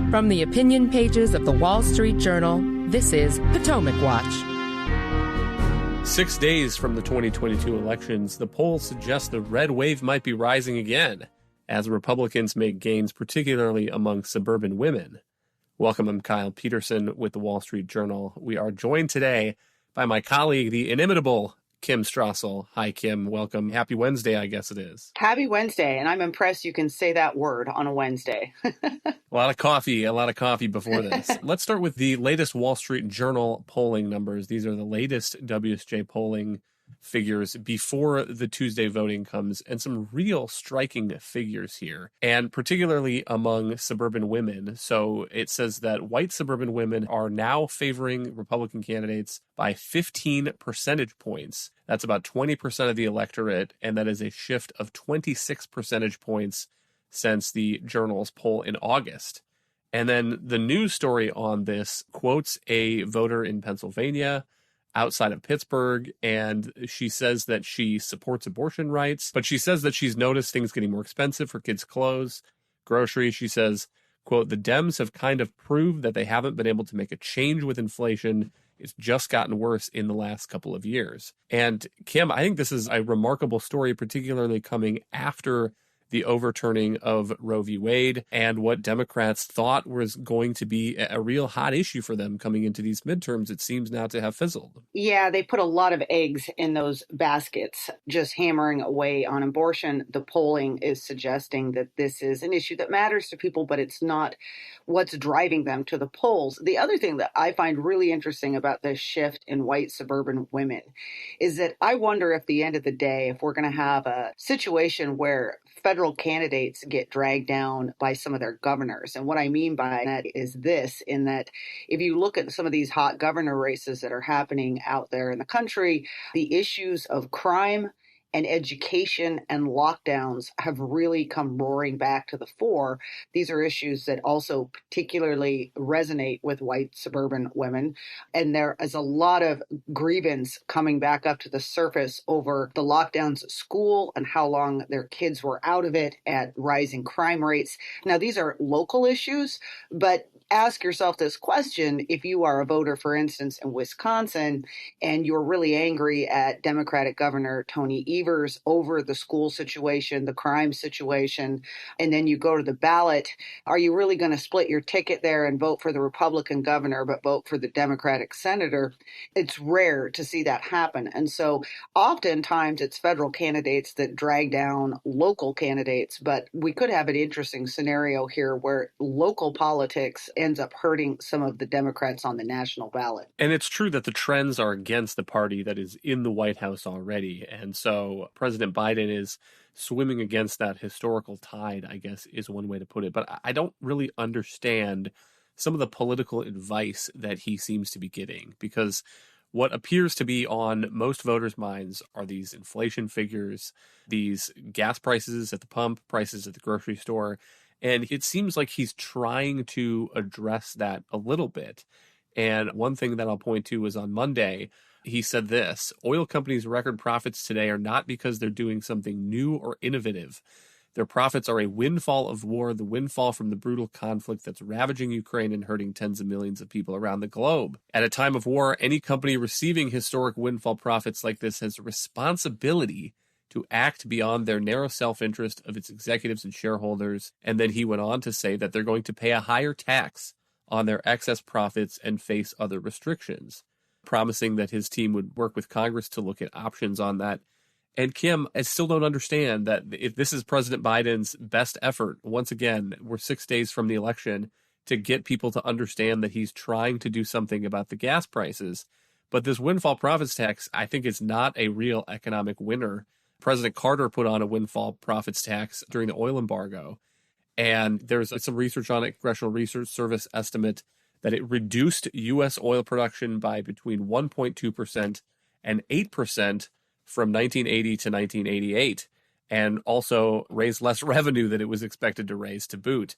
From the opinion pages of the Wall Street Journal, this is Potomac Watch. 6 days from the 2022 elections, the polls suggest the red wave might be rising again as Republicans make gains, particularly among suburban women. Welcome, I'm Kyle Peterson with the Wall Street Journal. We are joined today by my colleague, the inimitable Kim Strassel. Hi, Kim. Welcome. Happy Wednesday, I guess it is. Happy Wednesday, and I'm impressed you can say that word on a Wednesday. A lot of coffee before this. Let's start with the latest Wall Street Journal polling numbers. These are the latest WSJ polling figures before the Tuesday voting comes, and some real striking figures here, and particularly among suburban women. So it says that white suburban women are now favoring Republican candidates by 15 percentage points. That's about 20% of the electorate, and that is a shift of 26 percentage points since the Journal's poll in August. And then the news story on this quotes a voter in Pennsylvania outside of Pittsburgh, and she says that she supports abortion rights, but she says that she's noticed things getting more expensive for kids' clothes, groceries. She says, quote, "The Dems have kind of proved that they haven't been able to make a change with inflation. It's just gotten worse in the last couple of years." And Kim, I think this is a remarkable story, particularly coming after the overturning of Roe v. Wade and what Democrats thought was going to be a real hot issue for them coming into these midterms. It seems now to have fizzled. Yeah, they put a lot of eggs in those baskets, just hammering away on abortion. The polling is suggesting that this is an issue that matters to people, but it's not what's driving them to the polls. The other thing that I find really interesting about this shift in white suburban women is that I wonder if at the end of the day, if we're going to have a situation where federal candidates get dragged down by some of their governors. And what I mean by that is this, in that if you look at some of these hot governor races that are happening out there in the country, the issues of crime and education and lockdowns have really come roaring back to the fore. These are issues that also particularly resonate with white suburban women. And there is a lot of grievance coming back up to the surface over the lockdowns at school and how long their kids were out of it, at rising crime rates. Now, these are local issues, but ask yourself this question. If you are a voter, for instance, in Wisconsin, and you're really angry at Democratic Governor Tony Evers over the school situation, the crime situation, and then you go to the ballot, are you really going to split your ticket there and vote for the Republican governor, but vote for the Democratic senator? It's rare to see that happen. And so oftentimes it's federal candidates that drag down local candidates, but we could have an interesting scenario here where local politics ends up hurting some of the Democrats on the national ballot. And it's true that the trends are against the party that is in the White House already. And so President Biden is swimming against that historical tide, I guess, is one way to put it. But I don't really understand some of the political advice that he seems to be getting, because what appears to be on most voters' minds are these inflation figures, these gas prices at the pump, prices at the grocery store. And it seems like he's trying to address that a little bit. And one thing that I'll point to is on Monday, he said this: "Oil companies' record profits today are not because they're doing something new or innovative. Their profits are a windfall of war, the windfall from the brutal conflict that's ravaging Ukraine and hurting tens of millions of people around the globe. At a time of war, any company receiving historic windfall profits like this has a responsibility to act beyond their narrow self-interest of its executives and shareholders." And then he went on to say that they're going to pay a higher tax on their excess profits and face other restrictions, promising that his team would work with Congress to look at options on that. And Kim, I still don't understand that if this is President Biden's best effort, once again, we're 6 days from the election, to get people to understand that he's trying to do something about the gas prices. But this windfall profits tax, I think, is not a real economic winner. President Carter put on a windfall profits tax during the oil embargo. And there's some research on it. Congressional Research Service estimate that it reduced U.S. oil production by between 1.2% and 8% from 1980 to 1988, and also raised less revenue than it was expected to raise to boot.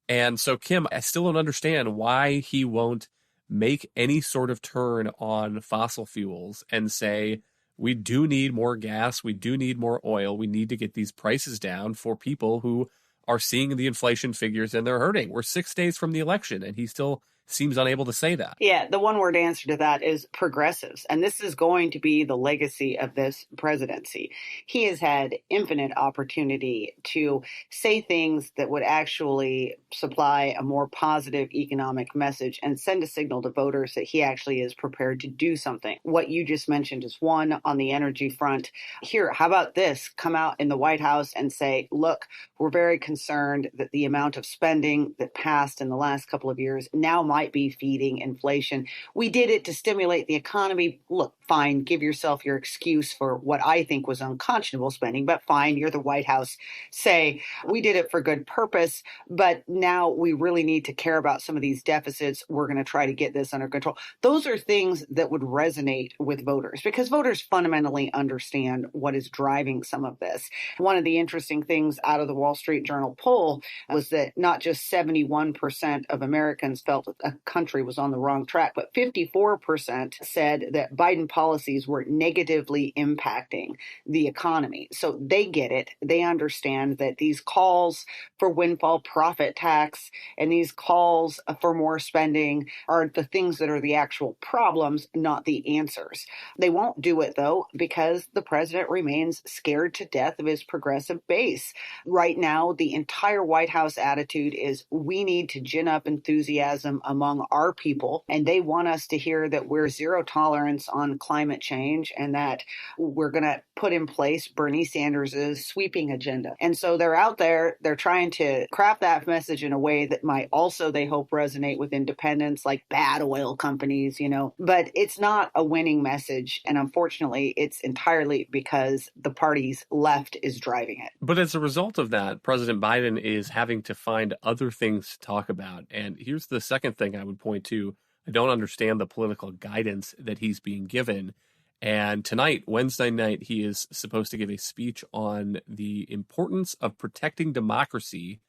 And so, Kim, I still don't understand why he won't make any sort of turn on fossil fuels and say, we do need more gas, we do need more oil, we need to get these prices down for people who are seeing the inflation figures and they're hurting. We're 6 days from the election, and he still seems unable to say that. Yeah, the one word answer to that is progressives. And this is going to be the legacy of this presidency. He has had infinite opportunity to say things that would actually supply a more positive economic message and send a signal to voters that he actually is prepared to do something. What you just mentioned is one on the energy front. Here, how about this? Come out in the White House and say, look, we're very concerned that the amount of spending that passed in the last couple of years now might be feeding inflation. We did it to stimulate the economy. Look, fine, give yourself your excuse for what I think was unconscionable spending, but fine, you're the White House. Say, we did it for good purpose, but now we really need to care about some of these deficits. We're going to try to get this under control. Those are things that would resonate with voters because voters fundamentally understand what is driving some of this. One of the interesting things out of the Wall Street Journal poll was that not just 71% of Americans felt a country was on the wrong track, but 54% said that Biden policies were negatively impacting the economy. So they get it. They understand that these calls for windfall profit tax and these calls for more spending are the things that are the actual problems, not the answers. They won't do it, though, because the president remains scared to death of his progressive base. Right now, the entire White House attitude is we need to gin up enthusiasm among our people, and they want us to hear that we're zero tolerance on climate change and that we're going to put in place Bernie Sanders' sweeping agenda. And so they're out there, they're trying to craft that message in a way that might also, they hope, resonate with independents like bad oil companies, but it's not a winning message. And unfortunately, it's entirely because the party's left is driving it. But as a result of that, President Biden is having to find other things to talk about. And here's the second thing I would point to. I don't understand the political guidance that he's being given. And tonight, Wednesday night, he is supposed to give a speech on the importance of protecting democracy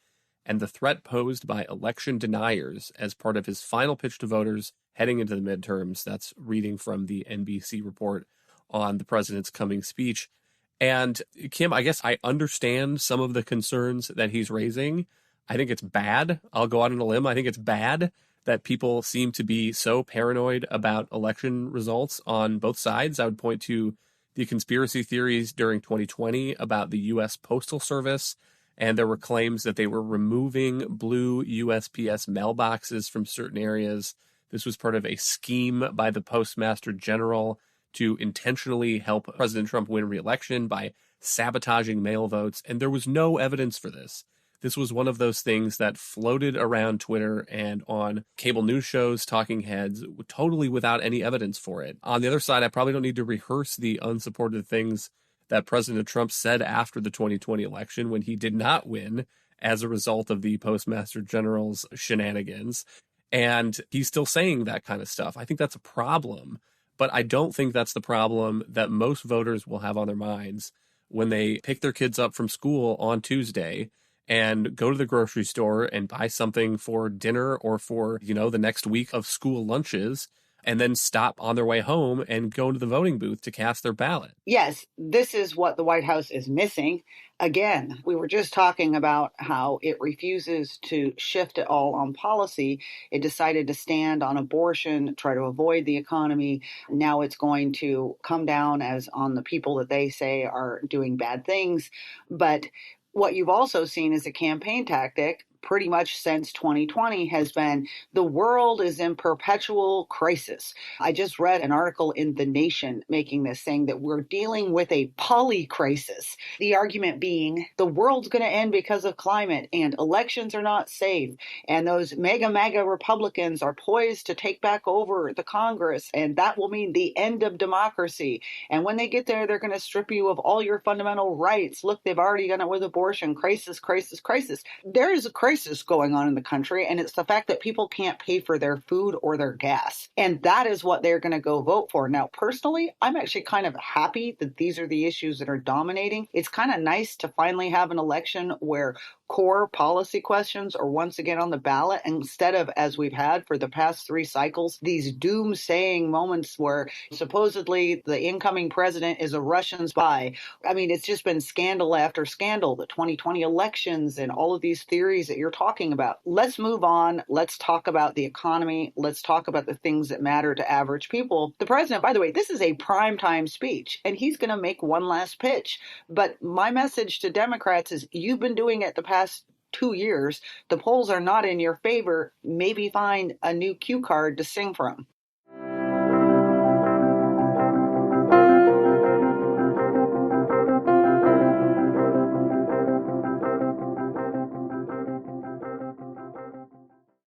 and the threat posed by election deniers as part of his final pitch to voters heading into the midterms. That's reading from the NBC report on the president's coming speech. And Kim, I guess I understand some of the concerns that he's raising. I think it's bad. I'll go out on a limb. I think it's bad that people seem to be so paranoid about election results on both sides. I would point to the conspiracy theories during 2020 about the U.S. Postal Service, and there were claims that they were removing blue USPS mailboxes from certain areas. This was part of a scheme by the Postmaster General to intentionally help President Trump win re-election by sabotaging mail votes, and there was no evidence for this. This was one of those things that floated around Twitter and on cable news shows, talking heads, totally without any evidence for it. On the other side, I probably don't need to rehearse the unsupported things that President Trump said after the 2020 election when he did not win as a result of the Postmaster General's shenanigans. And he's still saying that kind of stuff. I think that's a problem, but I don't think that's the problem that most voters will have on their minds when they pick their kids up from school on Tuesday and go to the grocery store and buy something for dinner or for, the next week of school lunches, and then stop on their way home and go to the voting booth to cast their ballot. Yes, this is what the White House is missing. Again, we were just talking about how it refuses to shift it all on policy. It decided to stand on abortion, try to avoid the economy. Now it's going to come down as on the people that they say are doing bad things. But what you've also seen is a campaign tactic pretty much since 2020 has been the world is in perpetual crisis. I just read an article in The Nation making this, saying that we're dealing with a poly-crisis. The argument being the world's going to end because of climate and elections are not safe. And those MAGA Republicans are poised to take back over the Congress. And that will mean the end of democracy. And when they get there, they're going to strip you of all your fundamental rights. Look, they've already done it with abortion. Crisis. There is a crisis going on in the country, and it's the fact that people can't pay for their food or their gas. And that is what they're going to go vote for. Now, personally, I'm actually kind of happy that these are the issues that are dominating. It's kind of nice to finally have an election where core policy questions are once again on the ballot, instead of, as we've had for the past 3 cycles, these doomsaying moments where supposedly the incoming president is a Russian spy. I mean, it's just been scandal after scandal, the 2020 elections and all of these theories that you're talking about. Let's move on. Let's talk about the economy. Let's talk about the things that matter to average people. The president, by the way, this is a primetime speech, and he's going to make one last pitch. But my message to Democrats is, you've been doing it the past 2 years. The polls are not in your favor. Maybe find a new cue card to sing from.